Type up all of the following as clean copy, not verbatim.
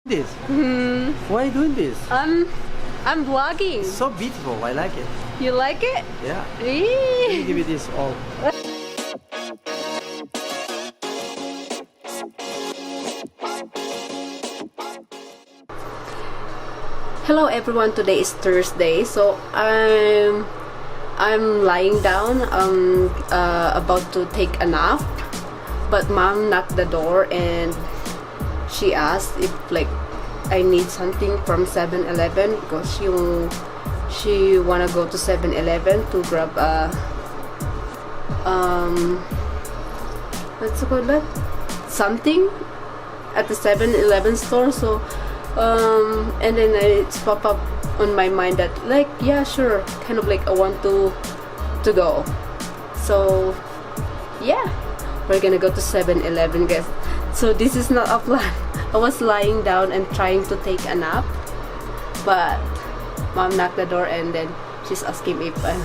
This? Why are you doing this? I'm vlogging. It's so beautiful. I like it. You like it? Yeah. Let me give you this all. Hello everyone. Today is Thursday, so I'm lying down, about to take a nap, but mom knocked the door and she asked if like I need something from 7-Eleven because she wanna go to 7-Eleven to grab a what's it called, that something at the 7-Eleven store. So and then it's pop up on my mind that like, yeah, sure, kind of like I want to go. So yeah, we're gonna go to 7-Eleven, guys. So this is not a plan. I was lying down and trying to take a nap, but mom knocked the door and then she's asking if I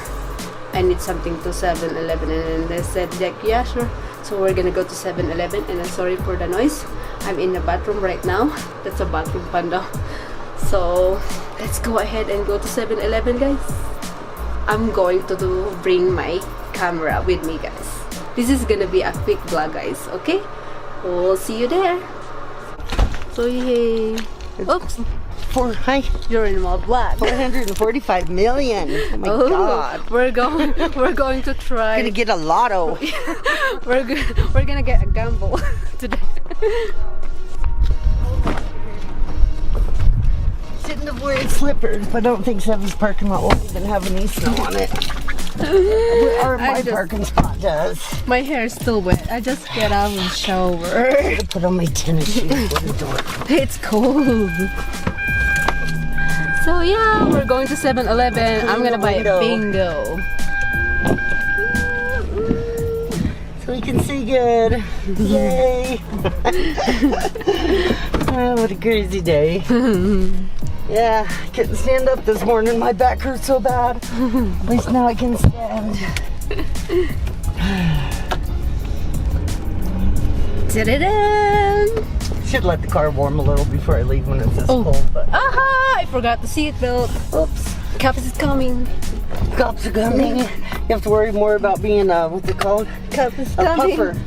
need something to 7-Eleven, and then I said like, yeah, sure. So we're gonna go to 7-Eleven, and I'm sorry for the noise. I'm in the bathroom right now. That's a bathroom panda. So let's go ahead and go to 7-Eleven, guys. I'm going to bring my camera with me, guys. This is gonna be a quick vlog, guys. Okay, we'll see you there. So hey, oops. Hi. You're in my vlog. 445 million. Oh my God. We're going to try. Gonna get a lotto. we're gonna get a gamble today. Shouldn't have wearing slippers, but I don't think Seven's parking lot won't even have any snow on it. Or my parking spot does. My hair is still wet. I just get out of the shower. I gotta put on my tennis shoes for the door. It's cold. So yeah, we're going to 7-Eleven. I'm gonna buy a bingo. So we can see good. Yay! Oh, what a crazy day. Yeah, I couldn't stand up this morning. My back hurts so bad. At least now I can stand. Ta-da-da! Should let the car warm a little before I leave when it's this cold. But aha! I forgot the seatbelt. Oops. Cops is coming. Cops are coming. You have to worry more about being what's it called? Cops is A coming. puffer.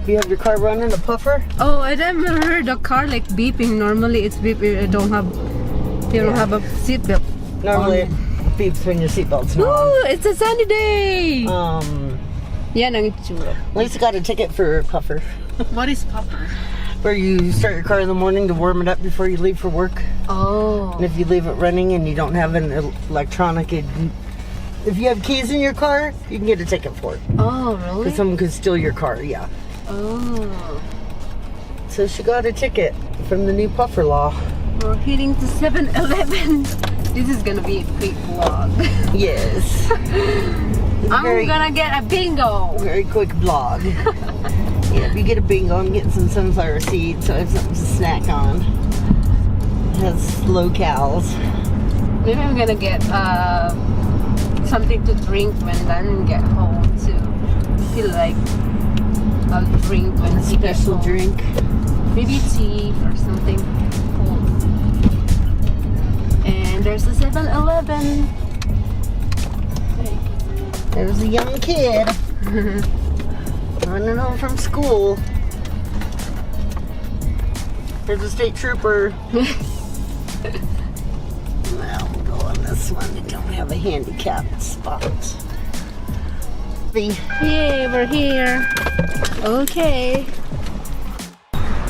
You have your car running a puffer? Oh, I never heard the car like beeping. Normally it's beeping. You don't have a seatbelt. Normally it beeps when your seatbelt's not on. Ooh, it's a sunny day. Yan ang itsura. Lisa got a ticket for puffer. What is puffer? Where you start your car in the morning to warm it up before you leave for work. Oh. And if you leave it running and you don't have an electronic, if you have keys in your car, you can get a ticket for it. Oh, really? Because someone could steal your car, yeah. Oh. So she got a ticket from the new puffer law. We're heading to 7-Eleven. This is gonna be a quick vlog. Yes. I'm gonna get a bingo. Very quick vlog. Yeah, if you get a bingo, I'm getting some sunflower seeds, so I have something to snack on. It has low calories. Maybe I'm gonna get something to drink when then get home too. Feel like I'll drink when I get Special home. drink. Maybe tea or something cold. And there's a 7-Eleven. There's a young kid running home from school. There's a state trooper. Well, we'll go on this one. We don't have a handicapped spot. Yay, we're here. Okay.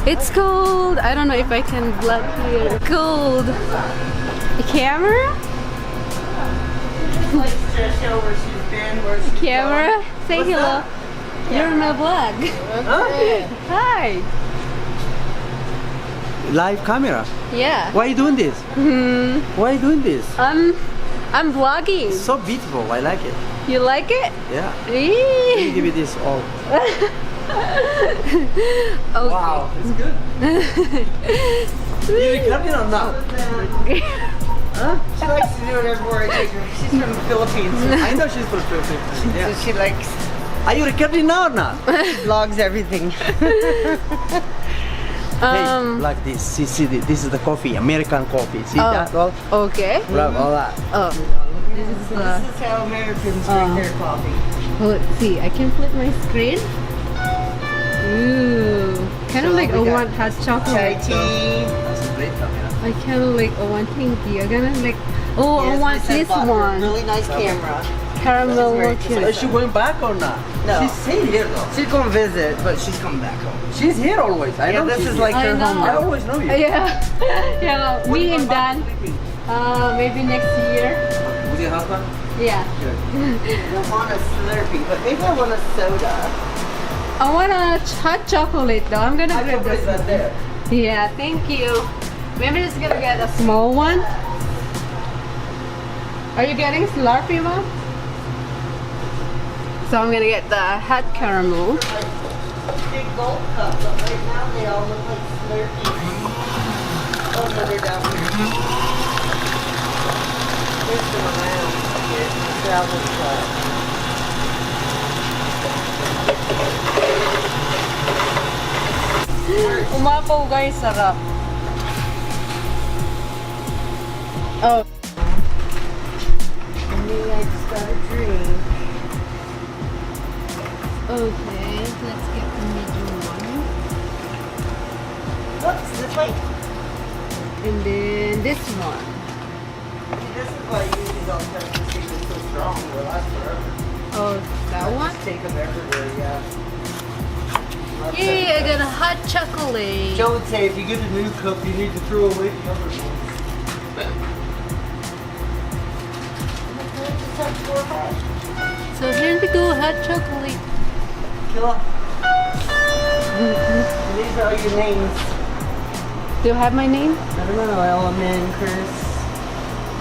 It's cold. I don't know if I can vlog here. Cold. The camera? Camera? Say hello. You're in my vlog. Okay. Hi. Live camera. Yeah. Why are you doing this? Why are you doing this? I'm vlogging. It's so beautiful. I like it. You like it? Yeah. Let me give you this all. Okay. Wow, it's good. You recording or not? Huh? She likes to do it everywhere I take her. She's from the Philippines. I know she's from the Philippines. Yeah. So she likes, Are you recording now or not? vlogs everything. Hey, like this. See, this is the coffee, American coffee. See that? All? Okay. Grab all that. Oh. This is This is how Americans drink their coffee. let's see. I can flip my screen. Ooh. Kind of So like we I got want hot Chai chocolate. tea. That's a great camera. I kind of like, I want pinky. I'm gonna like, oh, I Yes, want we said this bought her. one. Really nice camera. Caramel This is very looking. Is she going back or not? No. She's staying here though. She's gonna visit, but she's coming back home. She's here always. I Yeah, know this she's is here. like I her know. home I now. always know you. Yeah, yeah. When Me you and going back Dan. to sleeping? Maybe next year. With your husband? Yeah. Good. I don't want a Slurpee, but maybe I want a soda. I want a hot chocolate though. I'm gonna I grab can place this that one. there. Yeah, thank you. Maybe just gonna get a small one. Are you getting Slurpee, Mom? So I'm gonna get the hot caramel. Big gold cup, but right now they all look like Slurpees. Oh, no, they're down here. There's some around. Here's the travel cup. Umapaw guys, sarap. Oh. For me, I just got a drink. Okay, let's get the medium one. Whoops, this way. And then this one. See, this is why you use these all the time. This thing is so strong. It'll last forever. Oh, that one? Just take them everywhere, yeah. Love Yay, that. I got a hot chocolate. Joe would say if you get a new cup, you need to throw away the other one. So here we go, hot chocolate. Killa. These are your names. Do you have my name? I don't know, Ellen, Chris,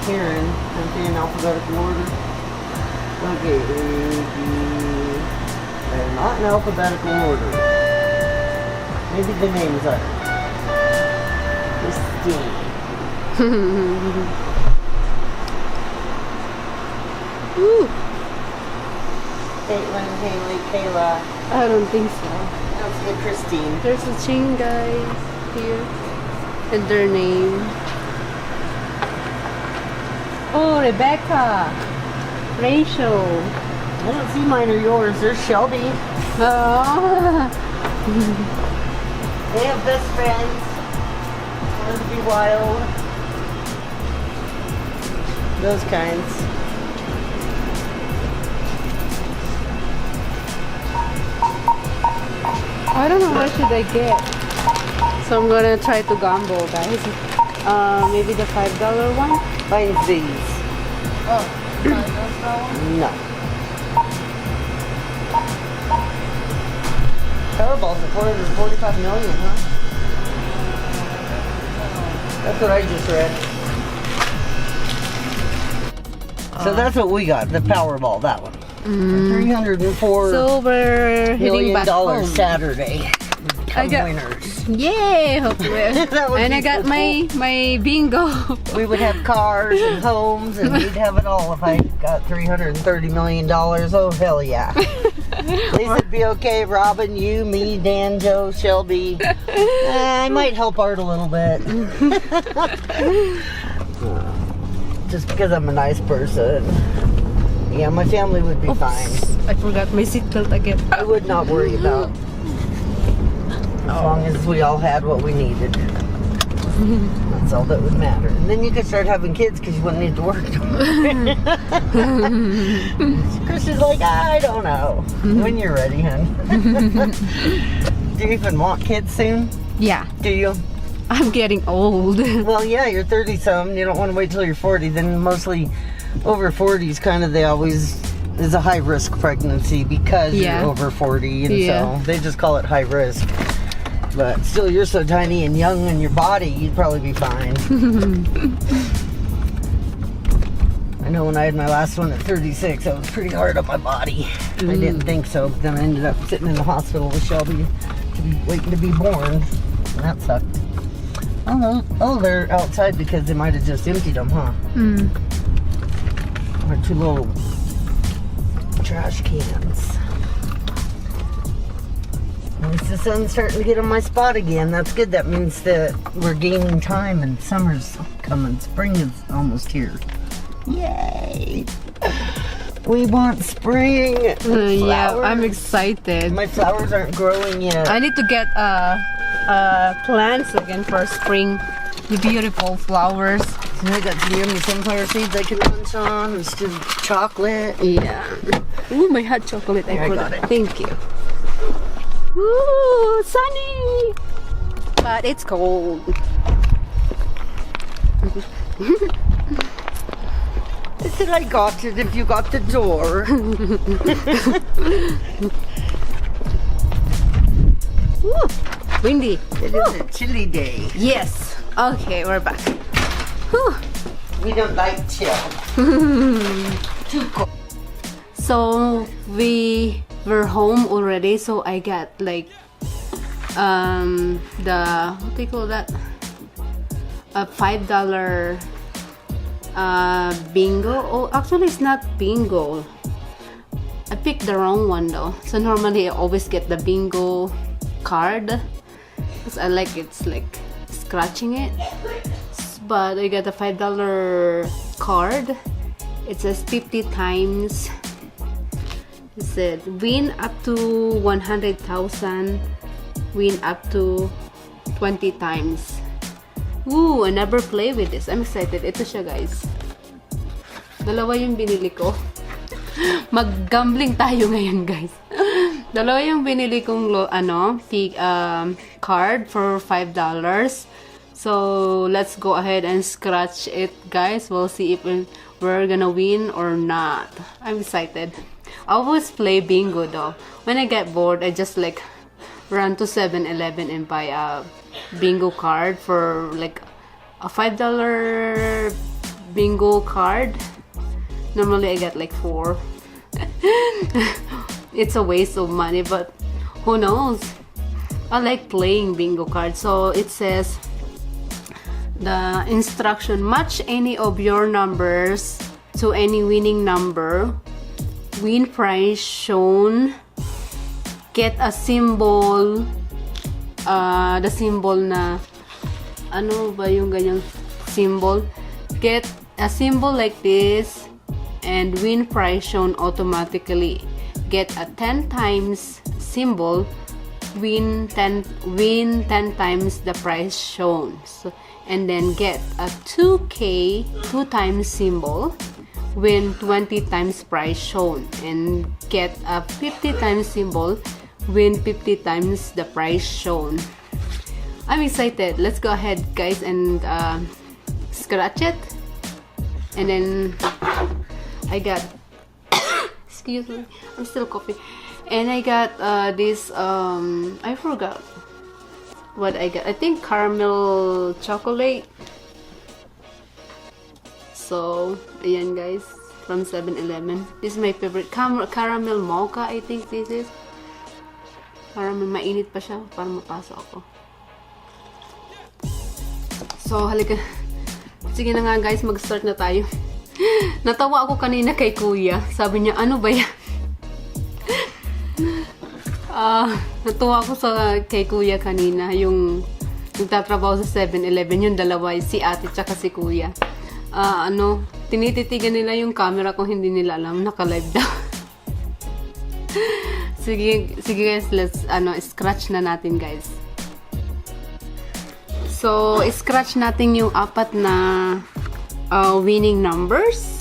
Karen. I'm in alphabetical order. Okay, they're not in alphabetical order. Maybe the names are. Christine. Ooh, Caitlin, Haley, Kayla. I don't think so. Let's get Christine. There's a chain, guys, here. And their name. Oh, Rebecca. Rachel. I don't see mine or yours. There's Shelby. Oh. They have best friends. Want to be wild. Those kinds. I don't know what should I get. So I'm gonna try to gamble, guys. Maybe the $5 one. Mine's these. Oh, $5 No. Powerball's at 445 million, huh? That's what I just read. So that's what we got, the Powerball, that one. $304 So we're heading million back home. Saturday. I got- Winners. Yay! Hopefully. That would And be I got so my bingo. We would have cars and homes and we'd have it all if I got $330 million. Oh, hell yeah. At least it'd be okay, Robin, you, me, Dan, Joe, Shelby. I might help Art a little bit. Just because I'm a nice person. Yeah, my family would be fine. I forgot my seatbelt again. I would not worry about. As long as we all had what we needed. That's all that would matter. And then you could start having kids because you wouldn't need to work. Chris is like, I don't know. When you're ready, hon. Do you even want kids soon? Yeah, Do you? I'm getting old. Well, yeah, you're 30-some. You don't want to wait till you're 40. Then mostly over 40s kind of, they always is a high-risk pregnancy because Yeah. you're over 40. And Yeah. so they just call it high risk. But still, you're so tiny and young in your body, you'd probably be fine. I know when I had my last one at 36, I was pretty hard on my body. I didn't think so, but then I ended up sitting in the hospital with Shelby waiting to be born. And that sucked. Oh, they're outside because they might have just emptied them, huh? Or 2 little trash cans. At least the sun's starting to get on my spot again. That's good. That means that we're gaining time and summer's coming. Spring is almost here. Yay! We want spring. Yeah, I'm excited. My flowers aren't growing yet. I need to get plants again for spring. The beautiful flowers. And I got some yummy sunflower seeds I can munch on instead of chocolate. Yeah. Ooh, my hot chocolate. Here, I got it. Thank you. Ooh, sunny. But it's cold. I said I got it if you got the door. Ooh, windy. It is a chilly day. Yes. Okay, we're back. Whew. We don't like chill. Too cold. So we were home already. So I got like the what do you call that? A $5 bingo. Oh, actually, it's not bingo. I picked the wrong one though. So normally I always get the bingo card because I like it's like scratching it. But I got a $5 card. It says 50 times. It said win up to 100,000, win up to 20 times. Ooh, I never play with this. I'm excited. Ito siya, guys. Dalawa yung binili ko. Mag-gambling tayo ngayon, guys. Dalawa yung binili kong card for $5. So, let's go ahead and scratch it, guys. We'll see if we're gonna win or not. I'm excited. I always play bingo, though. When I get bored, I just like run to 7-Eleven and buy a bingo card for like a $5 bingo card. Normally I get like 4. It's a waste of money, but who knows? I like playing bingo cards. So it says the instruction: match any of your numbers to any winning number, win prize shown, get a symbol, the symbol na ano ba yung ganyang symbol, get a symbol like this and win prize shown automatically, get a 10 times symbol, win 10 times the prize shown. So, and then get a 2K 2 times symbol, win 20 times prize shown, and get a 50 times symbol, win 50 times the prize shown. I'm excited. Let's go ahead, guys, and scratch it. And then I got excuse me, I'm still coughing. And I got this I forgot what I got. I think caramel chocolate. So ayan, guys, from 7-Eleven. This is my favorite caramel mocha. I think this is caramel. Mainit pa siya para mapasok ako. So halika, sige na nga, guys, mag-start na tayo. Natawa ako kanina kay kuya. Sabi niya, ano ba yan? Natuwa ako kay kuya kanina. Yung nagtatrabaho sa 7-Eleven. Yung dalawa, si ate tsaka si kuya. Tinititigan nila yung camera kung hindi nila alam. Naka-live daw. Sige guys, let's scratch na natin, guys. So, scratch natin yung 4 na winning numbers.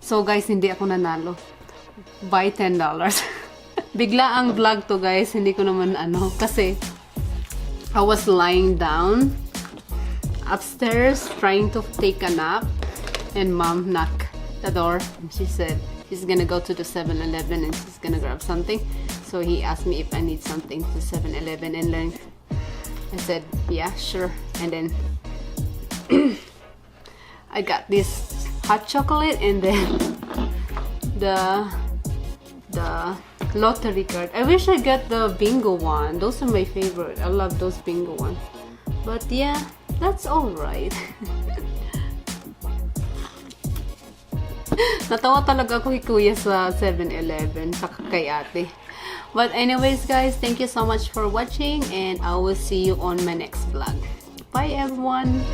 So guys, hindi ako nanalo. Buy $10. Bigla ang vlog to guys, hindi ko naman kasi I was lying down upstairs trying to take a nap and mom knocked the door and she said she's gonna go to the 7-Eleven and she's gonna grab something. So he asked me if I need something to 7-Eleven and then I said yeah sure, and then I got this hot chocolate and then the lottery card. I wish I got the bingo one. Those are my favorite. I love those bingo ones. But yeah, that's alright. Natawa talaga ako kay Kuya sa 7-Eleven saka kay ate. But anyways guys, thank you so much for watching and I will see you on my next vlog. Bye everyone!